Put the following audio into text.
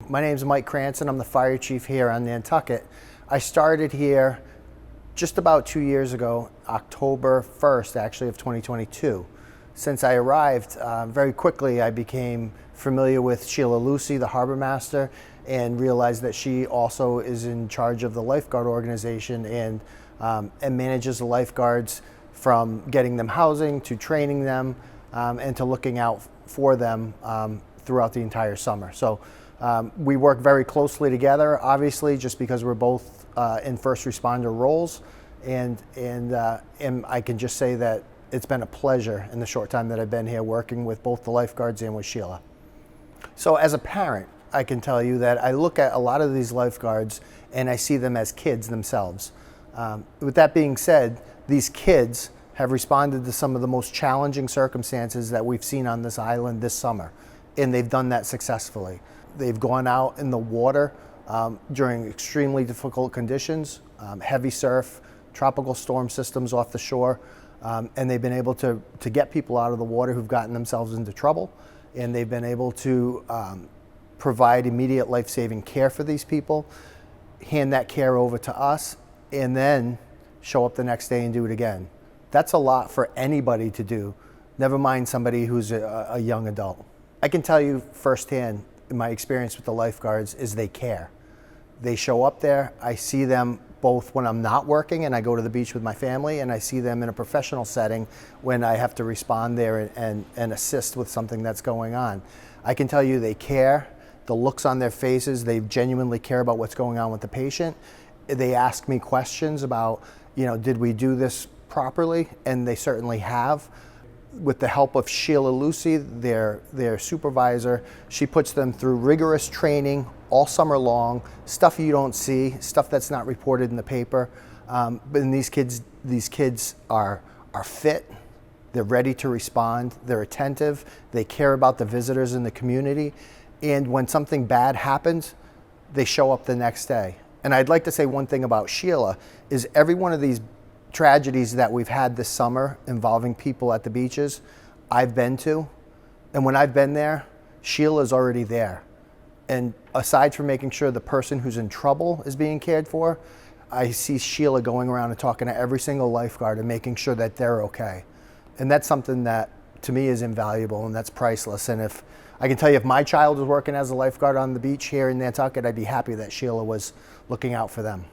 My name is Mike Cranston. I'm the fire chief here on Nantucket. I started here just about 2 years ago, October 1st, actually, of 2022. Since I arrived, very quickly I became familiar with Sheila Lucy, the harbor master, and realized that she also is in charge of the lifeguard organization and manages the lifeguards from getting them housing to training them and to looking out for them throughout the entire summer. So we work very closely together, obviously, just because we're both in first responder roles. And I can just say that it's been a pleasure in the short time that I've been here working with both the lifeguards and with Sheila. So as a parent, I can tell you that I look at a lot of these lifeguards and I see them as kids themselves. With that being said, these kids have responded to some of the most challenging circumstances that we've seen on this island this summer, and they've done that successfully. They've gone out in the water during extremely difficult conditions, heavy surf, tropical storm systems off the shore, and they've been able to get people out of the water who've gotten themselves into trouble, and they've been able to provide immediate life-saving care for these people, hand that care over to us, and then show up the next day and do it again. That's a lot for anybody to do, never mind somebody who's a young adult. I can tell you firsthand, my experience with the lifeguards is they care. They show up there, I see them both when I'm not working and I go to the beach with my family, and I see them in a professional setting when I have to respond there and assist with something that's going on. I can tell you they care. The looks on their faces, they genuinely care about what's going on with the patient. They ask me questions about, did we do this properly? And they certainly have. With the help of Sheila Lucy, their supervisor, she puts them through rigorous training all summer long, stuff you don't see, stuff that's not reported in the paper. But these kids are fit, they're ready to respond, they're attentive, they care about the visitors in the community, and when something bad happens, they show up the next day. And I'd like to say one thing about Sheila is every one of these tragedies that we've had this summer involving people at the beaches, I've been to. And when I've been there, Sheila's already there. And aside from making sure the person who's in trouble is being cared for, I see Sheila going around and talking to every single lifeguard and making sure that they're okay. And that's something that to me is invaluable, and that's priceless. And if I can tell you, if my child was working as a lifeguard on the beach here in Nantucket, I'd be happy that Sheila was looking out for them.